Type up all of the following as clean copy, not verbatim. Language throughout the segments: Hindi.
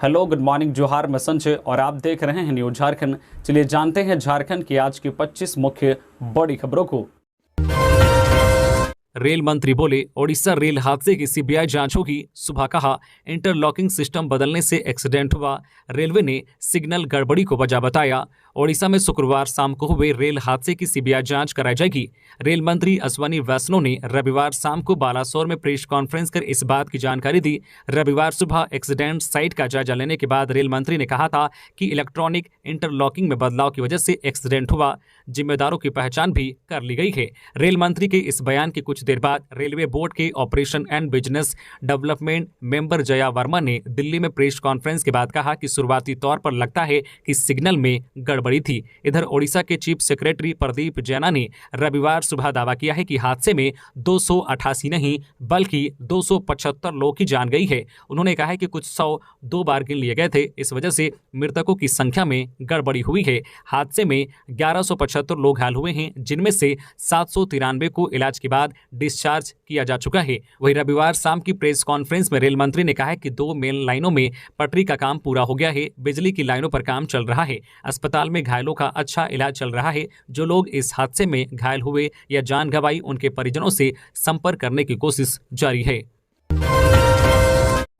हेलो, गुड मॉर्निंग, जोहार, मैं संजय और आप देख रहे हैं न्यूज झारखंड। चलिए जानते हैं झारखंड की आज की 25 मुख्य बड़ी खबरों को। रेल मंत्री बोले, ओडिशा रेल हादसे की सीबीआई जांच होगी। सुबह कहा, इंटरलॉकिंग सिस्टम बदलने से एक्सीडेंट हुआ। रेलवे ने सिग्नल गड़बड़ी को वजह बताया। ओडिशा में शुक्रवार शाम को हुए रेल हादसे की सीबीआई जांच कराई जाएगी। रेल मंत्री अश्वनी वैष्णव ने रविवार शाम को बालासोर में प्रेस कॉन्फ्रेंस कर इस बात की जानकारी दी। रविवार सुबह एक्सीडेंट साइट का जायजा लेने के बाद रेल मंत्री ने कहा था कि इलेक्ट्रॉनिक इंटरलॉकिंग में बदलाव की वजह से एक्सीडेंट हुआ। जिम्मेदारों की पहचान भी कर ली गई है। रेल मंत्री के इस बयान के कुछ देर बाद रेलवे बोर्ड के operation and business development member Jaya Verma ने दिल्ली में प्रेस कॉन्फ्रेंस के बाद कहा कि शुरुआती तौर पर लगता है कि सिग्नल में गड़बड़ी थी। इधर ओडिशा के चीफ सेक्रेटरी प्रदीप जैना ने रविवार सुबह दावा किया है कि हादसे में 288 नहीं बल्कि 275 लोग की जान गई है। उन्होंने कहा है कि कुछ 100 दो बार गिन लिए गए थे, इस वजह से मृतकों की संख्या में गड़बड़ी हुई है। हादसे में 1175 लोग घायल हुए हैं, जिनमें से 793 को इलाज के बाद डिस्चार्ज किया जा चुका है। वहीं रविवार शाम की प्रेस कॉन्फ्रेंस में रेल मंत्री ने कहा है कि 2 मेन लाइनों में पटरी का काम पूरा हो गया है। बिजली की लाइनों पर काम चल रहा है। अस्पताल में घायलों का अच्छा इलाज चल रहा है। जो लोग इस हादसे में घायल हुए या जान गंवाई, उनके परिजनों से संपर्क करने की कोशिश जारी है।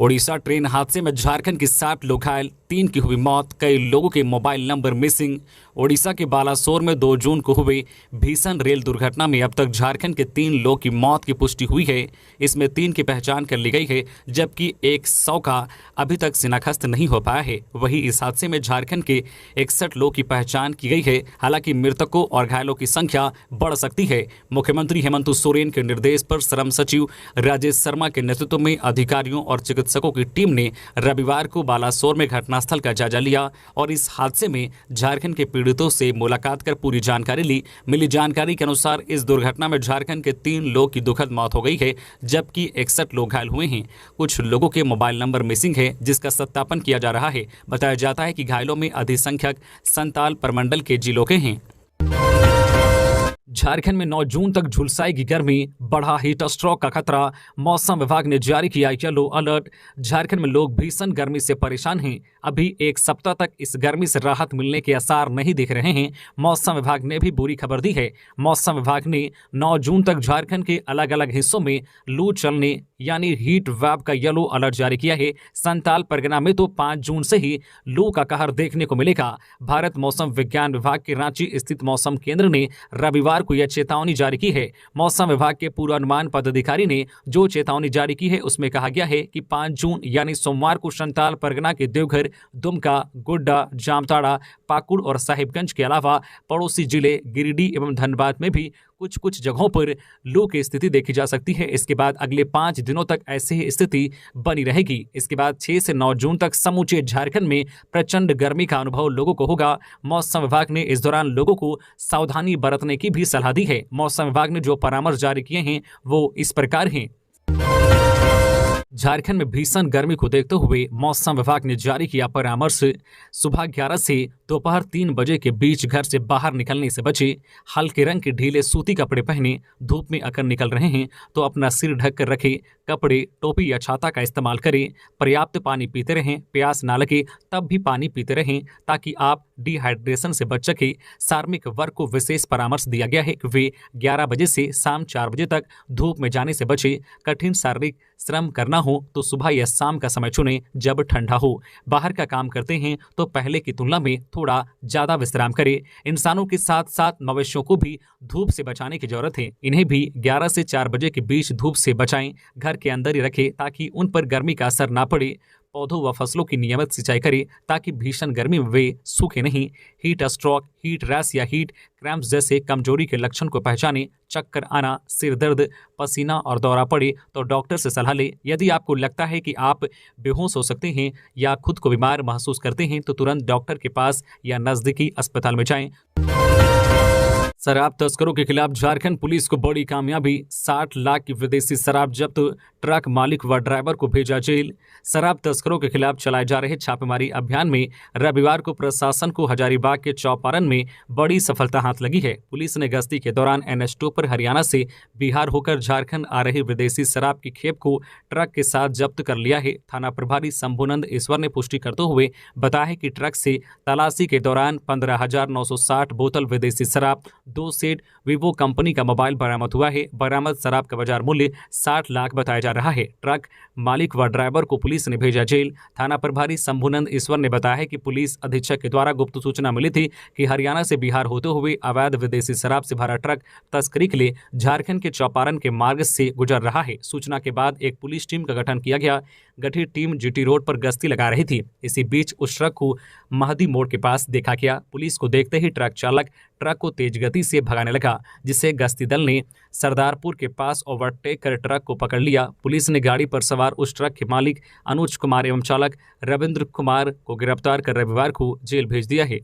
ओडिशा ट्रेन हादसे में झारखंड के 60 लोग घायल, 3 की हुई मौत, कई लोगों के मोबाइल नंबर मिसिंग। ओडिशा के बालासोर में 2 जून को हुई भीषण रेल दुर्घटना में अब तक झारखंड के 3 लोगों की मौत की पुष्टि हुई है। इसमें 3 की पहचान कर ली गई है, जबकि 100 का अभी तक शिनाख्त नहीं हो पाया है। वहीं इस हादसे में झारखंड के 61 लोगों की पहचान की गई है। हालांकि मृतकों और घायलों की संख्या बढ़ सकती है। मुख्यमंत्री हेमंत सोरेन के निर्देश पर श्रम सचिव राजेश शर्मा के नेतृत्व में अधिकारियों और चिकित्सकों की टीम ने रविवार को बालासोर में घटनास्थल का जायजा लिया और इस हादसे में झारखंड के पीड़ितों से मुलाकात कर पूरी जानकारी ली। मिली जानकारी के अनुसार इस दुर्घटना में झारखंड के 3 लोगों की दुखद मौत हो गई है, जबकि 61 लोग घायल हुए हैं। कुछ लोगों के मोबाइल नंबर मिसिंग है, जिसका सत्यापन किया जा रहा है। बताया जाता है कि घायलों में अधिसंख्यक संताल प्रमंडल के जिलों के हैं। झारखंड में 9 जून तक झुलसाएगी गर्मी, बढ़ा हीट स्ट्रोक का खतरा। मौसम विभाग ने जारी किया येलो अलर्ट। झारखंड में लोग भीषण गर्मी से परेशान हैं। अभी 1 सप्ताह तक इस गर्मी से राहत मिलने के आसार नहीं दिख रहे हैं। मौसम विभाग ने भी बुरी खबर दी है। मौसम विभाग ने 9 जून तक झारखंड के अलग अलग हिस्सों में लू चलने यानी हीट वेव का येलो अलर्ट जारी किया है। संताल परगना में तो 5 जून से ही लू का कहर देखने को मिलेगा। भारत मौसम विज्ञान विभाग के रांची स्थित मौसम केंद्र ने रविवार को यह चेतावनी जारी की है। मौसम विभाग के पूर्वानुमान पदाधिकारी ने जो चेतावनी जारी की है, उसमें कहा गया है कि 5 जून यानी सोमवार को संताल परगना के देवघर, दुमका, गोड्डा, जामताड़ा, पाकुड़ और साहिबगंज के अलावा पड़ोसी जिले गिरिडीह एवं धनबाद में भी कुछ जगहों पर लू की स्थिति देखी जा सकती है। इसके बाद अगले 5 दिनों तक ऐसी ही स्थिति बनी रहेगी। इसके बाद 6 से 9 जून तक समूचे झारखंड में प्रचंड गर्मी का अनुभव लोगों को होगा। मौसम विभाग ने इस दौरान लोगों को सावधानी बरतने की भी सलाह दी है। मौसम विभाग ने जो परामर्श जारी किए हैं वो इस प्रकार हैं। झारखंड में भीषण गर्मी को देखते हुए मौसम विभाग ने जारी किया परामर्श। सुबह 11 से दोपहर 3 बजे के बीच घर से बाहर निकलने से बचे। हल्के रंग के ढीले सूती कपड़े पहने। धूप में अगर निकल रहे हैं तो अपना सिर ढक कर रखें। कपड़े, टोपी या छाता का इस्तेमाल करें। पर्याप्त पानी पीते रहें। प्यास ना लगे तब भी पानी पीते रहें ताकि आप डिहाइड्रेशन से बच सके। कार्मिक वर्ग को विशेष परामर्श दिया गया है कि वे 11 बजे से शाम 4 बजे तक धूप में जाने से बचे। कठिन शारीरिक श्रम करना हो तो सुबह या शाम का समय चुनें जब ठंडा हो। बाहर का काम करते हैं तो पहले की तुलना में थोड़ा ज्यादा विश्राम करें। इंसानों के साथ साथ मवेशियों को भी धूप से बचाने की जरूरत है। इन्हें भी 11 से 4 बजे के बीच धूप से बचाएं। घर के अंदर ही रखें ताकि उन पर गर्मी का असर ना पड़े। पौधों व फसलों की नियमित सिंचाई करें ताकि भीषण गर्मी में वे सूखे नहीं। हीट स्ट्रोक, हीट रैश या हीट क्रैम्प्स जैसे कमजोरी के लक्षण को पहचानें। चक्कर आना, सिर दर्द, पसीना और दौरा पड़े तो डॉक्टर से सलाह लें। यदि आपको लगता है कि आप बेहोश हो सकते हैं या खुद को बीमार महसूस करते हैं तो तुरंत डॉक्टर के पास या नजदीकी अस्पताल में जाएं। शराब तस्करों के खिलाफ झारखंड पुलिस को बड़ी कामयाबी, 60 लाख की विदेशी शराब जब्त, ट्रक मालिक व ड्राइवर को भेजा जेल। शराब तस्करों के खिलाफ चलाए जा रहे छापेमारी अभियान में रविवार को प्रशासन को हजारीबाग के चौपारण में बड़ी सफलता हाथ लगी है। पुलिस ने गश्ती के दौरान NH2 पर हरियाणा से बिहार होकर झारखंड आ रही विदेशी शराब की खेप को ट्रक के साथ जब्त कर लिया है। थाना प्रभारी शंभुनंद ईश्वर ने पुष्टि करते हुए बताया कि ट्रक से तलाशी के दौरान 15,960 बोतल विदेशी शराब, 2 सेट वीवो कंपनी का मोबाइल बरामद हुआ है। बरामद शराब का बाजार मूल्य 60 लाख बताया जा रहा है। ट्रक मालिक व ड्राइवर को पुलिस ने भेजा जेल। थाना प्रभारी शंभुनंद ईश्वर ने बताया है कि पुलिस अधीक्षक के द्वारा गुप्त सूचना मिली थी कि हरियाणा से बिहार होते हुए अवैध विदेशी शराब से भरा ट्रक तस्करी के लिए झारखंड के चौपारण के मार्ग से गुजर रहा है। सूचना के बाद एक पुलिस टीम का गठन किया गया। गठित टीम GT रोड पर गश्ती लगा रही थी। इसी बीच उस ट्रक को महदी मोड़ के पास देखा गया। पुलिस को देखते ही ट्रक चालक ट्रक को तेज गति से भगाने लगा, जिसे गश्ती दल ने सरदारपुर के पास ओवरटेक कर ट्रक को पकड़ लिया। पुलिस ने गाड़ी पर सवार उस ट्रक के मालिक अनुज कुमार एवं चालक रविंद्र कुमार को गिरफ्तार कर रविवार को जेल भेज दिया है।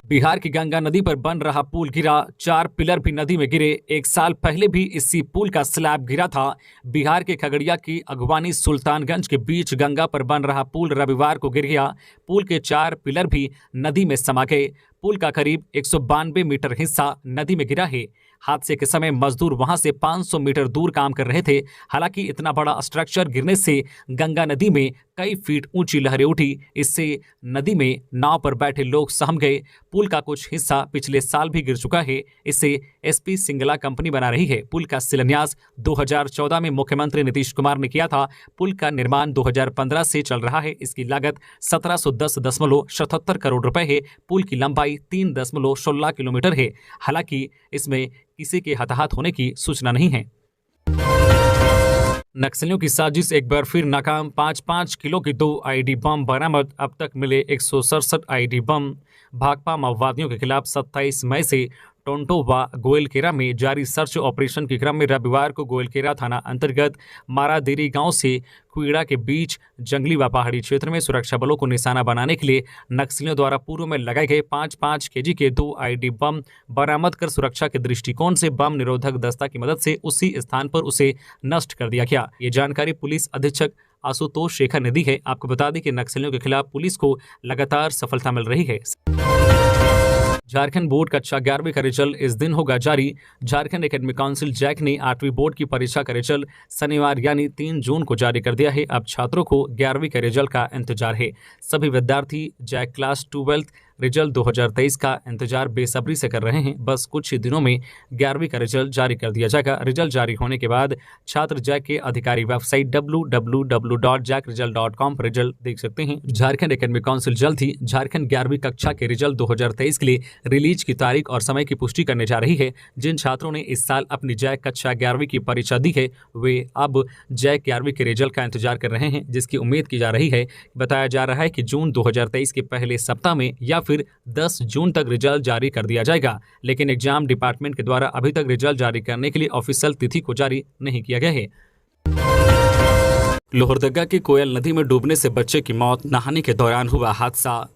बिहार की गंगा नदी पर बन रहा पुल गिरा, 4 पिलर भी नदी में गिरे। 1 साल पहले भी इसी पुल का स्लैब गिरा था। बिहार के खगड़िया की अगवानी सुल्तानगंज के बीच गंगा पर बन रहा पुल रविवार को गिर गया। पुल के 4 पिलर भी नदी में समा गए। पुल का करीब 192 मीटर हिस्सा नदी में गिरा है। हादसे के समय मजदूर वहां से 500 मीटर दूर काम कर रहे थे। हालांकि इतना बड़ा स्ट्रक्चर गिरने से गंगा नदी में कई फीट ऊंची लहरें उठी। इससे नदी में नाव पर बैठे लोग सहम गए। पुल का कुछ हिस्सा पिछले साल भी गिर चुका है। इसे SP सिंगला कंपनी बना रही है। पुल का शिलान्यास 2014 में मुख्यमंत्री नीतीश कुमार ने किया था। पुल का निर्माण 2015 से चल रहा है। इसकी लागत 1710.77 करोड़ रुपए है। पुल की लंबाई 3.16 किलोमीटर है। हालांकि इसमें किसी के हताहत होने की सूचना नहीं है। नक्सलियों की साजिश एक बार फिर नाकाम, 5-5 किलो की 2 IED बम बरामद। अब तक मिले 167 IED बम। भाकपा माओवादियों के खिलाफ 27 मई से टोंटो व गोयलकेरा में जारी सर्च ऑपरेशन के क्रम में रविवार को गोयलकेरा थाना अंतर्गत मारादेरी गांव से कुइड़ा के बीच जंगली व पहाड़ी क्षेत्र में सुरक्षा बलों को निशाना बनाने के लिए नक्सलियों द्वारा पूर्व में लगाए गए 5-5 kg के 2 IED बम बरामद कर सुरक्षा के दृष्टिकोण से बम निरोधक दस्ता की मदद से उसी स्थान पर उसे नष्ट कर दिया गया। ये जानकारी पुलिस अधीक्षक आशुतोष शेखर ने दी है। आपको बता दें कि नक्सलियों के खिलाफ पुलिस को लगातार सफलता मिल रही है। झारखंड बोर्ड कक्षा 11वीं का रिजल्ट इस दिन होगा जारी। झारखंड एकेडमिक काउंसिल जैक ने 8वीं बोर्ड की परीक्षा का रिजल्ट शनिवार यानी 3 जून को जारी कर दिया है। अब छात्रों को 11वीं के रिजल्ट का इंतजार है। सभी विद्यार्थी जैक क्लास 12 रिजल्ट 2023 का इंतजार बेसब्री से कर रहे हैं। बस कुछ ही दिनों में 11वीं का रिजल्ट जारी कर दिया जाएगा। रिजल्ट जारी होने के बाद छात्र जैक के अधिकारी वेबसाइट www.jackresult.com पर रिजल्ट देख सकते हैं। झारखंड एकेडमिक काउंसिल जल्द ही झारखंड 11वीं कक्षा के रिजल्ट 2023 के लिए रिलीज की तारीख और समय की पुष्टि करने जा रही है। जिन छात्रों ने इस साल अपनी जैक कक्षा 11वीं की परीक्षा दी है वे अब जैक 11वीं के रिजल्ट का इंतजार कर रहे हैं, जिसकी उम्मीद की जा रही है। बताया जा रहा है कि जून 2023 के पहले सप्ताह में या फिर 10 जून तक रिजल्ट जारी कर दिया जाएगा। लेकिन एग्जाम डिपार्टमेंट के द्वारा अभी तक रिजल्ट जारी करने के लिए ऑफिशियल तिथि को जारी नहीं किया गया है। लोहरदगा की कोयल नदी में डूबने से बच्चे की मौत, नहाने के दौरान हुआ हादसा।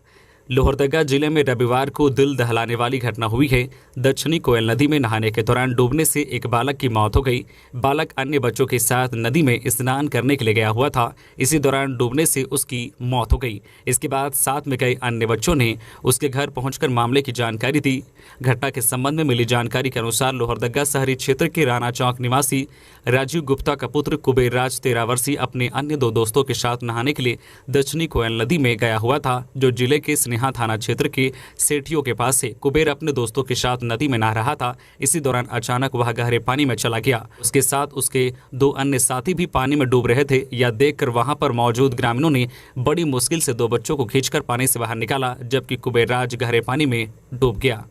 लोहरदगा जिले में रविवार को दिल दहलाने वाली घटना हुई है। दक्षिणी कोयल नदी में नहाने के दौरान डूबने से एक बालक की मौत हो गई। बालक अन्य बच्चों के साथ नदी में स्नान करने के लिए गया हुआ था। इसी दौरान डूबने से उसकी मौत हो गई। इसके बाद साथ में गए अन्य बच्चों ने उसके घर पहुंचकर मामले की जानकारी दी। घटना के संबंध में मिली जानकारी के अनुसार लोहरदगा शहरी क्षेत्र के राणा चौक निवासी राजीव गुप्ता का पुत्र कुबेर राज 13 वर्षीय अपने अन्य 2 दोस्तों के साथ नहाने के लिए दक्षिणी कोयल नदी में गया हुआ था, जो जिले के स्नेहा थाना क्षेत्र के सेठियों के पास से। कुबेर अपने दोस्तों के साथ नदी में नहा रहा था। इसी दौरान अचानक वह गहरे पानी में चला गया। उसके साथ उसके 2 अन्य साथी भी पानी में डूब रहे थे। यह देखकर वहां पर मौजूद ग्रामीणों ने बड़ी मुश्किल से 2 बच्चों को खींचकर पानी से बाहर निकाला, जबकि कुबेर राज गहरे पानी में डूब गया।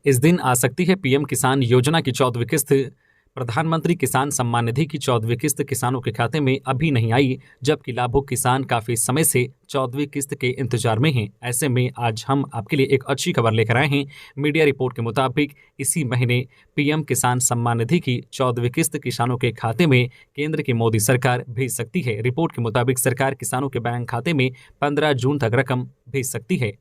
इस दिन आ सकती है PM किसान योजना की 14वीं किस्त। प्रधानमंत्री किसान सम्मान निधि की 14वीं किस्त किसानों के खाते में अभी नहीं आई, जबकि लाभुक किसान काफी समय से 14वीं किस्त के इंतजार में हैं। ऐसे में आज हम आपके लिए एक अच्छी खबर लेकर आए हैं। मीडिया रिपोर्ट के मुताबिक इसी महीने PM किसान सम्मान निधि की 14वीं किस्त किसानों के खाते में केंद्र की मोदी सरकार भेज सकती है। रिपोर्ट के मुताबिक सरकार किसानों के बैंक खाते में 15 जून तक रकम भेज सकती है।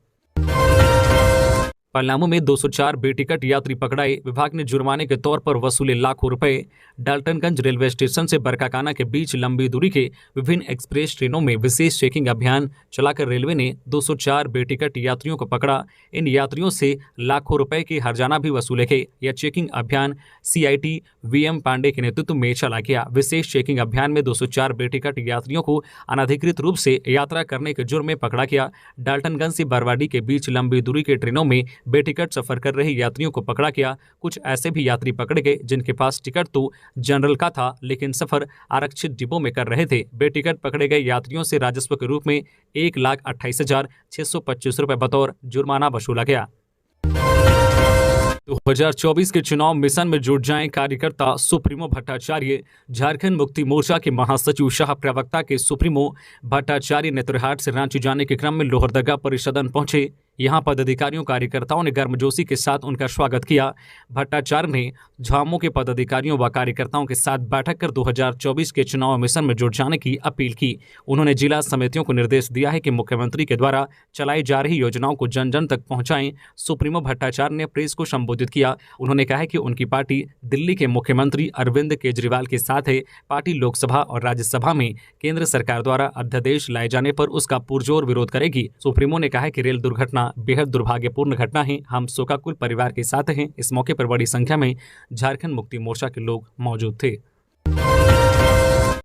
पलामू में 204 बेटिकट यात्री पकड़ाए, विभाग ने जुर्माने के तौर पर वसूले लाखों रुपए। डाल्टनगंज रेलवे स्टेशन से बरकाकाना के बीच लंबी दूरी के विभिन्न एक्सप्रेस ट्रेनों में विशेष चेकिंग अभियान चलाकर रेलवे ने 204 बेटिकट यात्रियों को पकड़ा। इन यात्रियों से लाखों रुपए के हर्जाना भी वसूले गए। यह चेकिंग अभियान CIT VM पांडे के नेतृत्व में चला गया। विशेष चेकिंग अभियान में 204 बेटिकट यात्रियों को अनधिकृत रूप से यात्रा करने के जुर्म में पकड़ा गया। डाल्टनगंज से बरवाडी के बीच लंबी दूरी के ट्रेनों में बेटिकट सफर कर रहे यात्रियों को पकड़ा गया। कुछ ऐसे भी यात्री पकड़े गए जिनके पास टिकट तो जनरल का था, लेकिन सफर आरक्षित डिब्बों में कर रहे थे। बेटिकट पकड़े गए यात्रियों से राजस्व के रूप में 1,28,625 रुपए बतौर जुर्माना वसूला गया। 2024 के चुनाव मिशन में जुट जाएं कार्यकर्ता, सुप्रीमो भट्टाचार्य। झारखंड मुक्ति मोर्चा के महासचिव शाह प्रवक्ता के सुप्रीमो भट्टाचार्य नेतृहाट से रांची जाने के क्रम में लोहरदगा परिसदन पहुंचे। यहां पदाधिकारियों कार्यकर्ताओं ने गर्मजोशी के साथ उनका स्वागत किया। भट्टाचार्य ने झामो के पदाधिकारियों व कार्यकर्ताओं के साथ बैठक कर 2024 के चुनाव मिशन में जुट जाने की अपील की। उन्होंने जिला समितियों को निर्देश दिया है कि मुख्यमंत्री के द्वारा चलाई जा रही योजनाओं को जन जन तक पहुंचाएं। सुप्रीमो भट्टाचार्य ने प्रेस को संबोधित किया। उन्होंने कहा कि उनकी पार्टी दिल्ली के मुख्यमंत्री अरविंद केजरीवाल के साथ है। पार्टी लोकसभा और राज्यसभा में केंद्र सरकार द्वारा अध्यादेश लाए जाने पर उसका पुरजोर विरोध करेगी। सुप्रीमो ने कहा कि रेल दुर्घटना बेहद दुर्भाग्यपूर्ण घटना है। हम शोकाकुल परिवार के साथ हैं। इस मौके पर बड़ी संख्या में झारखंड मुक्ति मोर्चा के लोग मौजूद थे।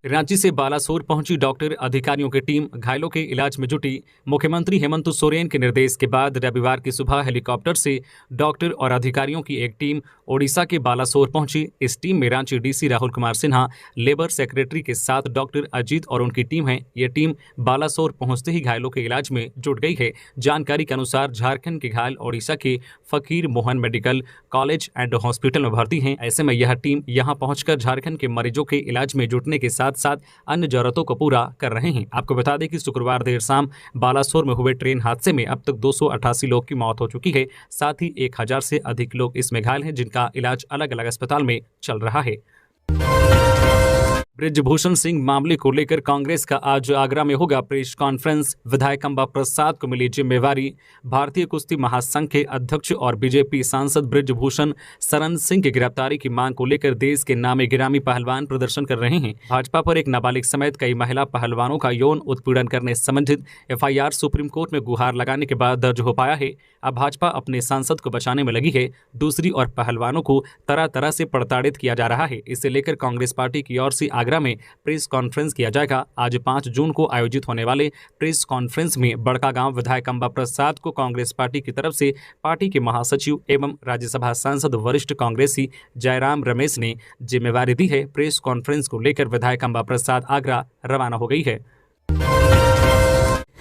रांची से बालासोर पहुंची डॉक्टर अधिकारियों की टीम घायलों के इलाज में जुटी। मुख्यमंत्री हेमंत सोरेन के निर्देश के बाद रविवार की सुबह हेलीकॉप्टर से डॉक्टर और अधिकारियों की एक टीम ओडिशा के बालासोर पहुंची। इस टीम में Ranchi DC Rahul Kumar Sinha, labour secretary के साथ डॉक्टर अजीत और उनकी टीम है। ये टीम बालासोर पहुंचते ही घायलों के इलाज में जुट गई है। जानकारी के अनुसार झारखंड के घायल ओडिशा के फकीर Mohan medical college and hospital में भर्ती हैं। ऐसे में यह टीम यहां पहुंचकर झारखंड के मरीजों के इलाज में जुटने के साथ अन्य जरूरतों को पूरा कर रहे हैं। आपको बता दें कि शुक्रवार देर शाम बालासोर में हुए ट्रेन हादसे में अब तक 288 लोग की मौत हो चुकी है। साथ ही 1000 से अधिक लोग इसमें घायल हैं, जिनका इलाज अलग अलग अस्पताल में चल रहा है। बृजभूषण सिंह मामले को लेकर कांग्रेस का आज आगरा में होगा प्रेस कॉन्फ्रेंस। विधायक अंबा प्रसाद को मिली जिम्मेवारी। भारतीय कुश्ती महासंघ के अध्यक्ष और बीजेपी सांसद बृजभूषण शरण सिंह की गिरफ्तारी की मांग को लेकर देश के नामी गिरामी पहलवान प्रदर्शन कर रहे हैं। भाजपा पर एक नाबालिग समेत कई महिला पहलवानों का यौन उत्पीड़न करने संबंधित FIR सुप्रीम कोर्ट में गुहार लगाने के बाद दर्ज हो पाया है। अब भाजपा अपने सांसद को बचाने में लगी है। दूसरी ओर पहलवानों को तरह तरह से प्रताड़ित किया जा रहा है। इसे लेकर कांग्रेस पार्टी की ओर से आगरा में प्रेस कॉन्फ्रेंस किया जाएगा। आज 5 जून को आयोजित होने वाले प्रेस कॉन्फ्रेंस में बड़कागांव विधायक अंबा प्रसाद को कांग्रेस पार्टी की तरफ से पार्टी के महासचिव एवं राज्यसभा सांसद वरिष्ठ कांग्रेसी जयराम रमेश ने जिम्मेवारी दी है। प्रेस कॉन्फ्रेंस को लेकर विधायक अंबा प्रसाद आगरा रवाना हो गई है।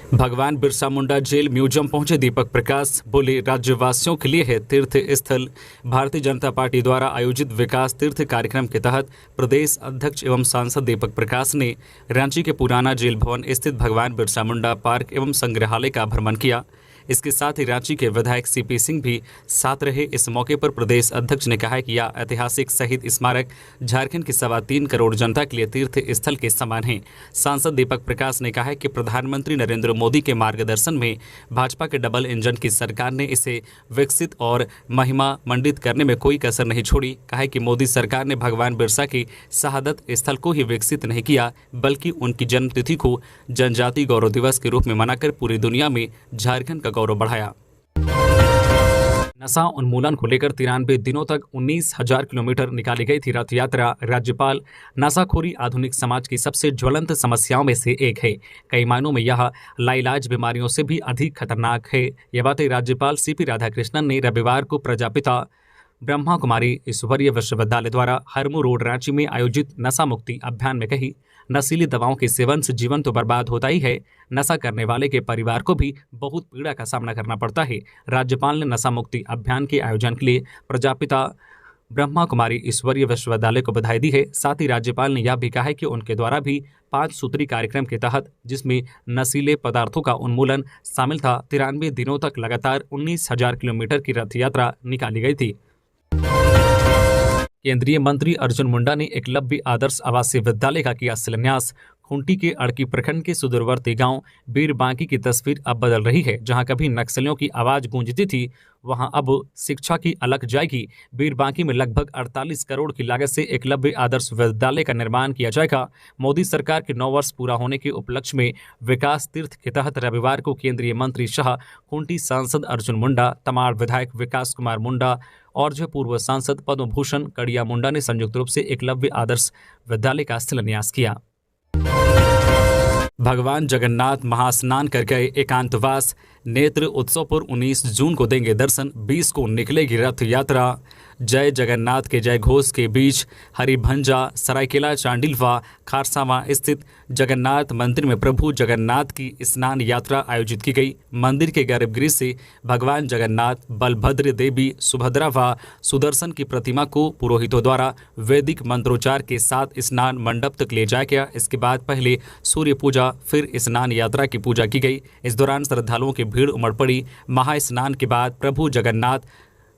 भगवान बिरसा मुंडा जेल म्यूजियम पहुंचे दीपक प्रकाश, बोले राज्यवासियों के लिए है तीर्थ स्थल। भारतीय जनता पार्टी द्वारा आयोजित विकास तीर्थ कार्यक्रम के तहत प्रदेश अध्यक्ष एवं सांसद दीपक प्रकाश ने रांची के पुराना जेल भवन स्थित भगवान बिरसा मुंडा पार्क एवं संग्रहालय का भ्रमण किया। इसके साथ ही रांची के विधायक CP सिंह भी साथ रहे। इस मौके पर प्रदेश अध्यक्ष ने कहा कि यह ऐतिहासिक शहीद स्मारक झारखंड की 3.25 करोड़ जनता के लिए तीर्थ स्थल के समान है। सांसद दीपक प्रकाश ने कहा कि प्रधानमंत्री नरेंद्र मोदी के मार्गदर्शन में भाजपा के डबल इंजन की सरकार ने इसे विकसित और महिमा मंडित करने में कोई कसर नहीं छोड़ी। कहा कि मोदी सरकार ने भगवान बिरसा की शहादत स्थल को ही विकसित नहीं किया, बल्कि उनकी जन्मतिथि को जनजाति गौरव दिवस के रूप में मनाकर पूरी दुनिया में झारखंड का गौरव बढ़ाया। नशा उन्मूलन को लेकर 93 दिनों तक 19,000 किलोमीटर निकाली गई थी रथ यात्रा। राज्यपाल, नशाखोरी आधुनिक समाज की सबसे ज्वलंत समस्याओं में से एक है। कई मायनों में यह लाइलाज बीमारियों से भी अधिक खतरनाक है। यह बातें राज्यपाल CP राधाकृष्णन ने रविवार को प्रजापिता ब्रह्मा कुमारी ईश्वरीय विश्वविद्यालय द्वारा हरमू रोड रांची में आयोजित नशा मुक्ति अभियान में कही। नशीली दवाओं के सेवन से जीवन तो बर्बाद होता ही है, नशा करने वाले के परिवार को भी बहुत पीड़ा का सामना करना पड़ता है। राज्यपाल ने नशा मुक्ति अभियान के आयोजन के लिए प्रजापिता ब्रह्मा कुमारी ईश्वरीय विश्वविद्यालय को बधाई दी है। साथ ही राज्यपाल ने यह भी कहा है कि उनके द्वारा भी 5 सूत्री कार्यक्रम के तहत, जिसमें नशीले पदार्थों का उन्मूलन शामिल था, 93 दिनों तक लगातार 19,000 किलोमीटर की रथ यात्रा निकाली गई थी। केंद्रीय मंत्री अर्जुन मुंडा ने एकलव्य आदर्श आवासीय विद्यालय का किया शिलान्यास। खूंटी के अड़की प्रखंड के सुदूरवर्ती गांव बीरबांकी की तस्वीर अब बदल रही है। जहां कभी नक्सलियों की आवाज गूंजती थी, वहां अब शिक्षा की अलख जाएगी। बीरबांकी में लगभग 48 करोड़ की लागत से एकलव्य आदर्श विद्यालय का निर्माण किया जाएगा। मोदी सरकार के 9 वर्ष पूरा होने के उपलक्ष्य में विकास तीर्थ के तहत रविवार को केंद्रीय मंत्री शाह, खूंटी सांसद अर्जुन मुंडा, तमाड़ विधायक विकास कुमार मुंडा और जो पूर्व सांसद पद्म भूषण कड़िया मुंडा ने संयुक्त रूप से एकलव्य आदर्श विद्यालय का शिलान्यास किया। भगवान जगन्नाथ महास्नान कर गए एकांतवास। नेत्र उत्सव पर 19 जून को देंगे दर्शन। 20 को निकलेगी रथ यात्रा। जय जगन्नाथ के जय घोष के बीच हरिभंजा, सरायकेला, चांडिलवा, खारसावा स्थित जगन्नाथ मंदिर में प्रभु जगन्नाथ की स्नान यात्रा आयोजित की गई। मंदिर के गर्भगृह से भगवान जगन्नाथ, बलभद्र, देवी सुभद्रा व सुदर्शन की प्रतिमा को पुरोहितों द्वारा वैदिक मंत्रोच्चार के साथ स्नान मंडप तक ले जाया गया। इसके बाद पहले सूर्य पूजा, फिर स्नान यात्रा की पूजा की गई। इस दौरान श्रद्धालुओं की भीड़ उमड़ पड़ी। महास्नान के बाद प्रभु जगन्नाथ,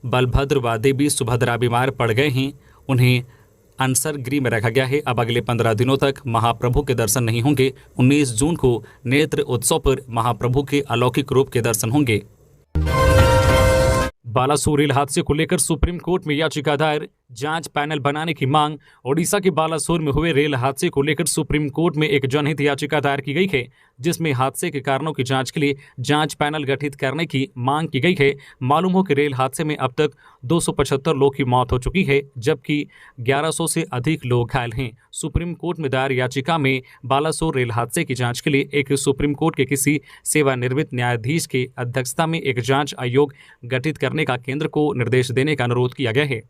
बलभद्र व देवी सुभद्रा बीमार पड़ गए हैं। उन्हें अनसर गृह में रखा गया है। अब अगले 15 दिनों तक महाप्रभु के दर्शन नहीं होंगे। 19 जून को नेत्र उत्सव पर महाप्रभु के अलौकिक रूप के दर्शन होंगे। बालासोर रेल हादसे को लेकर सुप्रीम कोर्ट में याचिका दायर, जांच पैनल बनाने की मांग। ओडिशा के बालासोर में हुए रेल हादसे को लेकर सुप्रीम कोर्ट में एक जनहित याचिका दायर की गई है, जिसमें हादसे के कारणों की जांच के लिए जांच पैनल गठित करने की मांग की गई है। मालूम हो कि रेल हादसे में अब तक 275 लोग की मौत हो चुकी है, जबकि 1100 से अधिक लोग घायल हैं। सुप्रीम कोर्ट में दायर याचिका में बालासोर रेल हादसे की जांच के लिए एक सुप्रीम कोर्ट के किसी सेवानिवृत्त न्यायाधीश की अध्यक्षता में एक जांच आयोग गठित करने का केंद्र को निर्देश देने का अनुरोध किया गया है।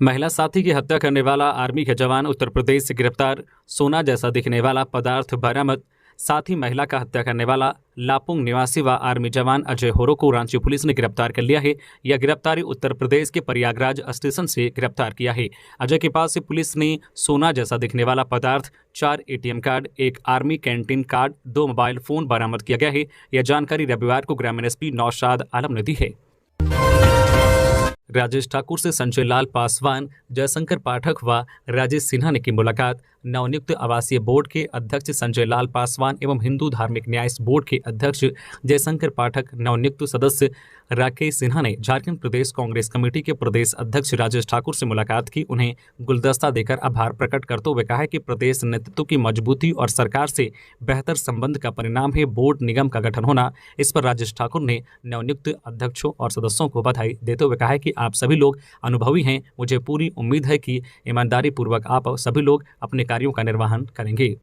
महिला साथी की हत्या करने वाला आर्मी के जवान उत्तर प्रदेश से गिरफ्तार। सोना जैसा दिखने वाला पदार्थ बरामद। साथ ही महिला का हत्या करने वाला लापुंग निवासी व आर्मी जवान अजय होरो को रांची पुलिस ने गिरफ्तार कर लिया है। यह गिरफ्तारी उत्तर प्रदेश के प्रयागराज स्टेशन से गिरफ्तार किया है। अजय के पास से पुलिस ने सोना जैसा दिखने वाला पदार्थ, 4 ATM कार्ड, एक army canteen card, 2 mobile phone बरामद किया गया है। यह जानकारी रविवार को ग्रामीण SP नौशाद आलम ने दी है। राजेश ठाकुर से संजय लाल पासवान, जयशंकर पाठक व राजेश सिन्हा ने की मुलाकात। नवनियुक्त आवासीय बोर्ड के अध्यक्ष संजय लाल पासवान एवं हिंदू धार्मिक न्याय बोर्ड के अध्यक्ष जयशंकर पाठक, नवनियुक्त सदस्य राकेश सिन्हा ने झारखंड प्रदेश कांग्रेस कमेटी के प्रदेश अध्यक्ष राजेश ठाकुर से मुलाकात की। उन्हें गुलदस्ता देकर आभार प्रकट करते हुए कहा कि प्रदेश नेतृत्व की मजबूती और सरकार से बेहतर संबंध का परिणाम है बोर्ड निगम का गठन होना। इस पर राजेश ठाकुर ने नवनियुक्त अध्यक्षों और सदस्यों को बधाई देते हुए कहा कि आप सभी लोग अनुभवी हैं। मुझे पूरी उम्मीद है कि ईमानदारी पूर्वक आप सभी लोग अपने कार्यों का निर्वहन करेंगे।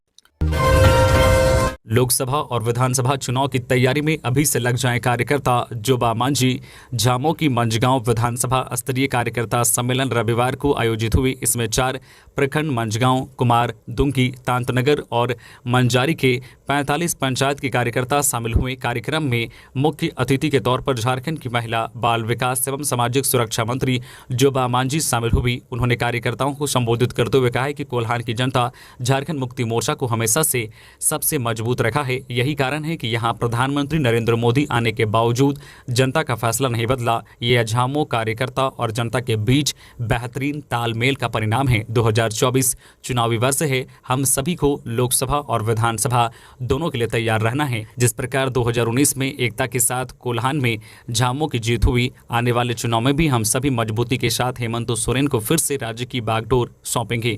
लोकसभा और विधानसभा चुनाव की तैयारी में अभी से लग जाएं कार्यकर्ता। जोबा मांझी। झामो की मंझगांव विधानसभा स्तरीय कार्यकर्ता सम्मेलन रविवार को आयोजित हुई। इसमें 4 प्रखंड मंझगांव, कुमार, दुंकी, तांतनगर और मंजारी के 45 पंचायत के कार्यकर्ता शामिल हुए। कार्यक्रम में मुख्य अतिथि के तौर पर झारखंड की महिला, बाल विकास एवं सामाजिक सुरक्षा मंत्री जोबा मांझी शामिल हुई। उन्होंने कार्यकर्ताओं को संबोधित करते हुए कहा कि कोल्हान की जनता झारखंड मुक्ति मोर्चा को हमेशा से सबसे मजबूत रखा है। यही कारण है कि यहां प्रधानमंत्री नरेंद्र मोदी आने के बावजूद जनता का फैसला नहीं बदला। ये झामो कार्यकर्ता और जनता के बीच बेहतरीन तालमेल का परिणाम है। 2024 चुनावी वर्ष है। हम सभी को लोकसभा और विधानसभा दोनों के लिए तैयार रहना है। जिस प्रकार 2019 में एकता के साथ कोल्हान में झामो की जीत हुई, आने वाले चुनाव में भी हम सभी मजबूती के साथ हेमंत सोरेन को फिर से राज्य की बागडोर सौंपेंगे।